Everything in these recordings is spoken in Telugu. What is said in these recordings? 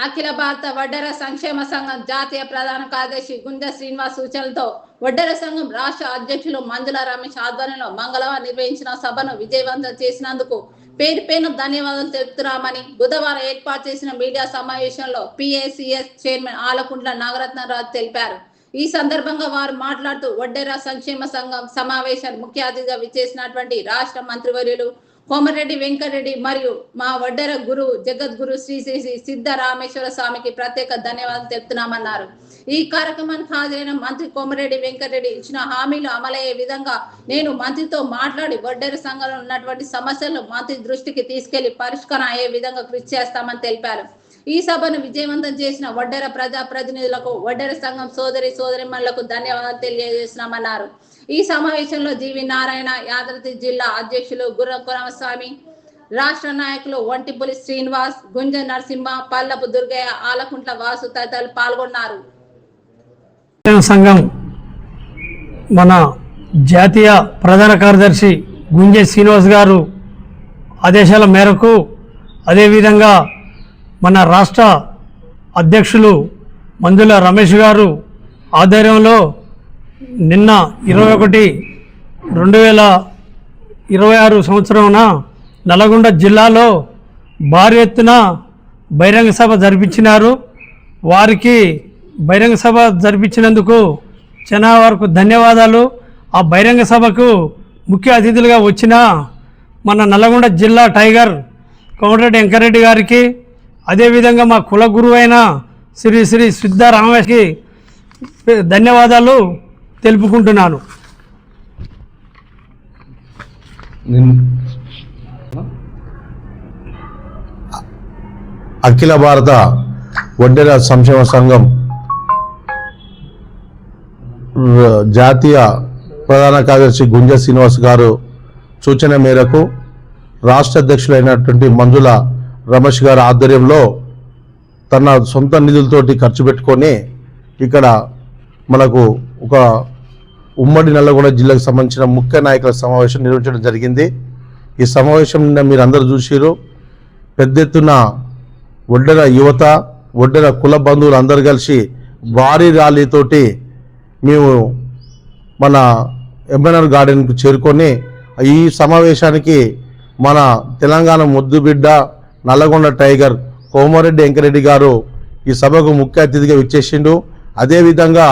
అఖిల భారత వడ్డెర సంక్షేమ సంఘం జాతీయ ప్రధాన కార్యదర్శి గుంజ శ్రీనివాస్ సూచనలతో వడ్డెర సంఘం రాష్ట్ర అధ్యక్షులు మంజుల రమేష్ ఆధ్వర్యంలో మంగళవారం నిర్వహించిన సభను విజయవంతం చేసినందుకు పేరు పేరు ధన్యవాదాలు తెలుపుతున్నామని బుధవారం ఏర్పాటు చేసిన మీడియా సమావేశంలో పిఏసిఎస్ చైర్మన్ ఆలకుంట్ల నాగరత్నరాజు తెలిపారు. ఈ సందర్భంగా వారు మాట్లాడుతూ వడ్డెర సంక్షేమ సంఘం సమావేశానికి ముఖ్య అతిథిగా విచ్చేసినటువంటి రాష్ట్ర మంత్రివర్యులు కోమరెడ్డి వెంకటరెడ్డి మరియు మా వడ్డెర గురువు జగద్గురు శ్రీ శ్రీ శ్రీ సిద్ధ రామేశ్వర స్వామికి ప్రత్యేక ధన్యవాదాలు తెలుపుతున్నామన్నారు. ఈ కార్యక్రమానికి హాజరైన మంత్రి కోమరెడ్డి వెంకటరెడ్డి ఇచ్చిన హామీలు అమలయ్యే విధంగా నేను మంత్రితో మాట్లాడి వడ్డెర సంఘంలో ఉన్నటువంటి సమస్యలను మంత్రి దృష్టికి తీసుకెళ్లి పరిష్కారం అయ్యే విధంగా కృషి చేస్తామని తెలిపారు. ఈ సభను విజయవంతం చేసిన వడ్డెర ప్రజా ప్రతినిధులకు వడ్డెర సంఘం సోదరిమణులకు ధన్యవాదాలు తెలియజేస్తున్నామన్నారు. ఈ సమావేశంలో జీవి నారాయణ, యాదాద్రి జిల్లా అధ్యక్షులు గుర్రం కురమస్వామి, రాష్ట్ర నాయకులు వంటిపులి శ్రీనివాస్, గుంజ నరసింహ, పల్లపు దుర్గయ్య, ఆలకుంట్ల వాసు తదితరులు పాల్గొన్నారు. సంఘం మన జాతీయ ప్రధాన కార్యదర్శి గుంజ శ్రీనివాస్ గారు ఆదేశాల మేరకు, అదేవిధంగా మన రాష్ట్ర అధ్యక్షులు మంజుల రమేష్ గారు ఆధ్వర్యంలో నిన్న 21/2026 సంవత్సరంన నల్గొండ జిల్లాలో భారీ ఎత్తున బహిరంగ సభ జరిపించినారు. వారికి బహిరంగ సభ జరిపించినందుకు చాలా వరకు ధన్యవాదాలు. ఆ బహిరంగ సభకు ముఖ్య అతిథులుగా వచ్చిన మన నల్గొండ జిల్లా టైగర్ కోమటిరెడ్డి వెంకరెడ్డి గారికి, అదేవిధంగా మా కుల గురువు అయిన శ్రీ శ్రీ సిద్ధ రామేశ్కి ధన్యవాదాలు తెలుపుకుంటున్నాను. అఖిల భారత వడ్డెర సంక్షేమ సంఘం జాతీయ ప్రధాన కార్యదర్శి గుంజ శ్రీనివాస్ గారు సూచన మేరకు రాష్ట్ర అధ్యక్షులైనటువంటి మంజుల రమేష్ గారి ఆధ్వర్యంలో తన సొంత నిధులతోటి ఖర్చు పెట్టుకొని ఇక్కడ మనకు ఒక ఉమ్మడి నల్లగొండ జిల్లాకు సంబంధించిన ముఖ్య నాయకుల సమావేశం నిర్వహించడం జరిగింది. ఈ సమావేశం మీరు అందరూ చూసిరు. పెద్ద ఎత్తున వడ్డెర యువత, వడ్డెర కుల బంధువులు అందరూ కలిసి భారీ ర్యాలీతోటి మేము మన ఎంఎన్ఆర్ గార్డెన్కు చేరుకొని ఈ సమావేశానికి మన తెలంగాణ ముద్దుబిడ్డ నల్లగొండ టైగర్ కోమరెడ్డి వెంకరెడ్డి గారు ఈ సభకు ముఖ్య అతిథిగా విచ్చేసిండు. అదేవిధంగా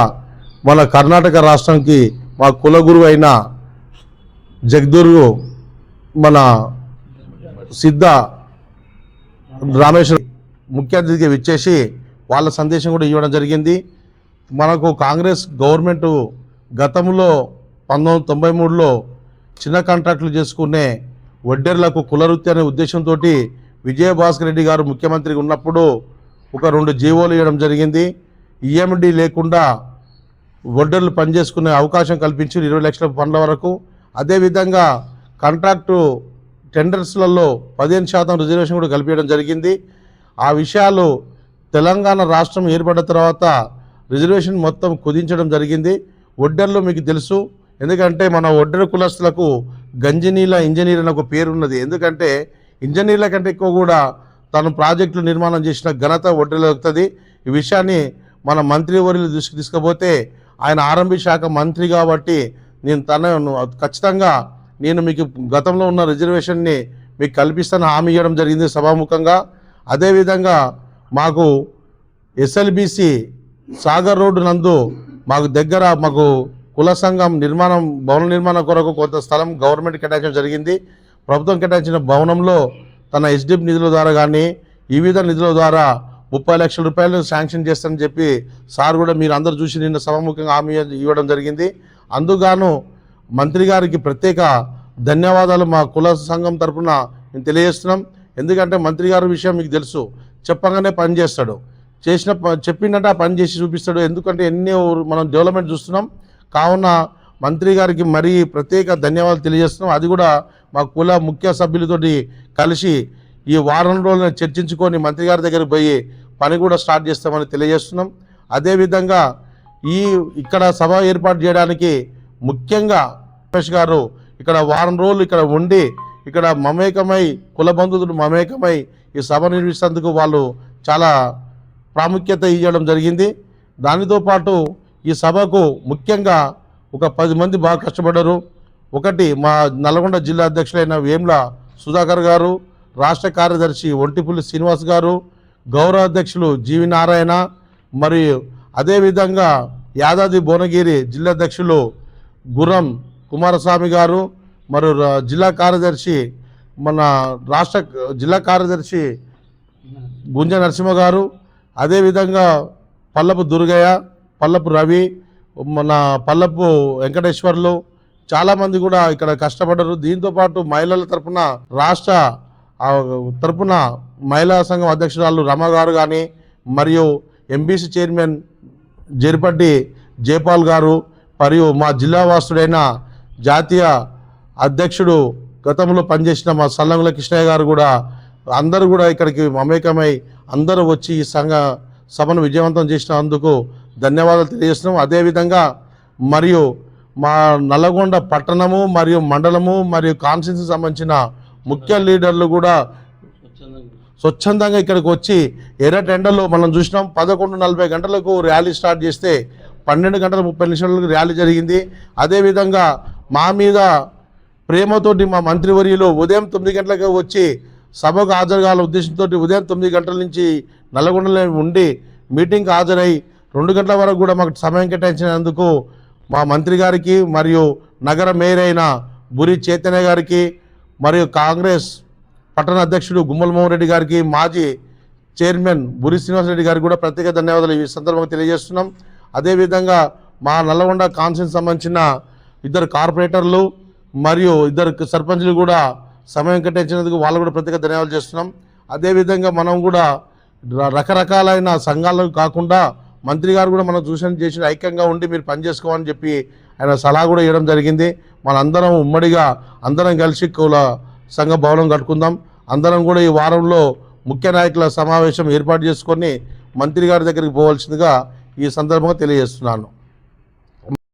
మన కర్ణాటక రాష్ట్రానికి మా కులగురువు అయిన జగద్గురు మన సిద్ధ రామేశ్వర ముఖ్య అతిథిగా విచ్చేసి వాళ్ళ సందేశం కూడా ఇవ్వడం జరిగింది. మనకు కాంగ్రెస్ గవర్నమెంట్ గతంలో 1993లో చిన్న కాంట్రాక్టులు చేసుకునే వడ్డెర్లకు కులవృత్తి అనే ఉద్దేశంతో విజయభాస్కర్ రెడ్డి గారు ముఖ్యమంత్రిగా ఉన్నప్పుడు ఒక 2 జీవోలు ఇవ్వడం జరిగింది. ఈఎండి లేకుండా వడ్డెర్లు పనిచేసుకునే అవకాశం కల్పించి 20 లక్షల ఫండ్ల వరకు. అదేవిధంగా కాంట్రాక్టు టెండర్స్లలో 15% రిజర్వేషన్ కూడా కల్పించడం జరిగింది. ఆ విషయాలు తెలంగాణ రాష్ట్రం ఏర్పడిన తర్వాత రిజర్వేషన్ మొత్తం కుదించడం జరిగింది. వడ్డెర్లు మీకు తెలుసు, ఎందుకంటే మన వడ్డెర కులస్తులకు గంజినీల ఇంజనీర్ అని ఒక పేరు ఉన్నది. ఎందుకంటే ఇంజనీర్ల కంటే ఎక్కువ కూడా తను ప్రాజెక్టులు నిర్మాణం చేసిన ఘనత వడ్డెర్లు దొరుకుతుంది. ఈ విషయాన్ని మన మంత్రివర్యుల దృష్టికి తీసుకుపోతే ఆయన ఆర్ఎంబీ శాఖ మంత్రి కాబట్టి ఖచ్చితంగా నేను మీకు గతంలో ఉన్న రిజర్వేషన్ని మీకు కల్పిస్తాను హామీ ఇవ్వడం జరిగింది సభాముఖంగా. అదేవిధంగా మాకు ఎస్ఎల్బిసి సాగర్ రోడ్డు నందు మాకు కుల సంఘం భవన నిర్మాణం కొరకు కొంత స్థలం గవర్నమెంట్ కేటాయించడం జరిగింది. ప్రభుత్వం కేటాయించిన భవనంలో తన ఎస్డిఎఫ్ నిధుల ద్వారా కానీ వివిధ నిధుల ద్వారా 30 లక్షల రూపాయలు శాంక్షన్ చేస్తానని చెప్పి సార్ కూడా మీరు అందరూ చూసి నిన్న సభాముఖంగా హామీ ఇవ్వడం జరిగింది. అందుగాను మంత్రి గారికి ప్రత్యేక ధన్యవాదాలు మా కుల సంఘం తరఫున మేము తెలియజేస్తున్నాం. ఎందుకంటే మంత్రి గారి విషయం మీకు తెలుసు, చెప్పగానే పని చేస్తాడు, చెప్పిందంటే ఆ పని చేసి చూపిస్తాడు. ఎందుకంటే ఎన్నో మనం డెవలప్మెంట్ చూస్తున్నాం. కావున మంత్రి గారికి మరీ ప్రత్యేక ధన్యవాదాలు తెలియజేస్తున్నాం. అది కూడా మా కుల ముఖ్య సభ్యులతోటి కలిసి ఈ వారం రోజులను చర్చించుకొని మంత్రి గారి దగ్గరికి పోయి పని కూడా స్టార్ట్ చేస్తామని తెలియజేస్తున్నాం. అదేవిధంగా ఇక్కడ సభ ఏర్పాటు చేయడానికి ముఖ్యంగా రమేష్ గారు ఇక్కడ వారం రోజులు ఇక్కడ ఉండి ఇక్కడ మమేకమై కుల బంధువులు మమేకమై ఈ సభ నిర్వహిస్తేందుకు వాళ్ళు చాలా ప్రాముఖ్యత ఇవ్వడం జరిగింది. దానితో పాటు ఈ సభకు ముఖ్యంగా ఒక 10 మంది బాగా కష్టపడ్డారు. ఒకటి మా నల్గొండ జిల్లా అధ్యక్షులైన వేమ్ల సుధాకర్ గారు, రాష్ట్ర కార్యదర్శి ఒంటిపుల్లి శ్రీనివాస్ గారు, గౌరవ అధ్యక్షులు జీవి నారాయణ, మరియు అదేవిధంగా యాదాద్రి భువనగిరి జిల్లా అధ్యక్షులు గుర్రం కుమారస్వామి గారు, మరియు జిల్లా కార్యదర్శి మన రాష్ట్ర జిల్లా కార్యదర్శి గుంజ నరసింహ గారు, అదేవిధంగా పల్లపు దుర్గయ్య, పల్లపు రవి, మన పల్లపు వెంకటేశ్వర్లు చాలామంది కూడా ఇక్కడ కష్టపడ్డారు. దీంతోపాటు మహిళల తరపున రాష్ట్ర తరపున మహిళా సంఘం అధ్యక్షురాలు రమ గారు కానీ, మరియు ఎంబీసీ చైర్మన్ జేర్పట్టి జయపాల్ గారు, మరియు మా జిల్లా వాసుడైన జాతీయ అధ్యక్షుడు గతంలో పనిచేసిన మా సల్లంగుల కృష్ణయ్య గారు కూడా అందరూ కూడా ఇక్కడికి మమేకమై అందరూ వచ్చి ఈ సభను విజయవంతం చేసినందుకు ధన్యవాదాలు తెలియజేస్తున్నాం. అదేవిధంగా మరియు మా నల్లగొండ పట్టణము మరియు మండలము మరియు కాన్స్టిట్యూన్సీకి సంబంధించిన ముఖ్య లీడర్లు కూడా స్వచ్ఛందంగా ఇక్కడికి వచ్చి ఎర్రటెండలో మనం చూసినాం. 11:40 గంటలకు ర్యాలీ స్టార్ట్ చేస్తే 12:30 ర్యాలీ జరిగింది. అదేవిధంగా మా మీద ప్రేమతోటి మా మంత్రివర్యులు ఉదయం 9 గంటలకు వచ్చి సభకు హాజరు కావాల ఉద్దేశంతో ఉదయం 9 గంటల నుంచి నల్లగొండలో ఉండి మీటింగ్కి హాజరై 2 గంటల వరకు కూడా మాకు సమయం కేటాయించినందుకు మా మంత్రి గారికి, మరియు నగర మేయర్ అయిన బురి చైతన్య గారికి, మరియు కాంగ్రెస్ పట్టణ అధ్యక్షుడు గుమ్మల మోహన్ రెడ్డి గారికి, మాజీ చైర్మన్ బురి శ్రీనివాసరెడ్డి గారికి కూడా ప్రత్యేక ధన్యవాదాలు ఈ సందర్భంగా తెలియజేస్తున్నాం. అదేవిధంగా మా నల్లగొండ కాన్స్టిట్యూన్సీకి సంబంధించిన 2 కార్పొరేటర్లు మరియు 2 సర్పంచ్లు కూడా సమయం కేటాయించినందుకు వాళ్ళు కూడా ప్రత్యేక ధన్యవాదాలు చేస్తున్నాం. అదేవిధంగా మనం కూడా రకరకాలైన సంఘాలకు కాకుండా మంత్రి గారు కూడా మనం చేసిన ఐక్యంగా ఉండి మీరు పనిచేసుకోవాలని చెప్పి ఆయన సలహా కూడా ఇవ్వడం జరిగింది. మనందరం ఉమ్మడిగా అందరం కలిసి కుల సంఘ భవనం కట్టుకుందాం. అందరం కూడా ఈ వారంలో ముఖ్య నాయకుల సమావేశం ఏర్పాటు చేసుకొని మంత్రి గారి దగ్గరికి పోవాల్సిందిగా ఈ సందర్భంగా తెలియజేస్తున్నాను.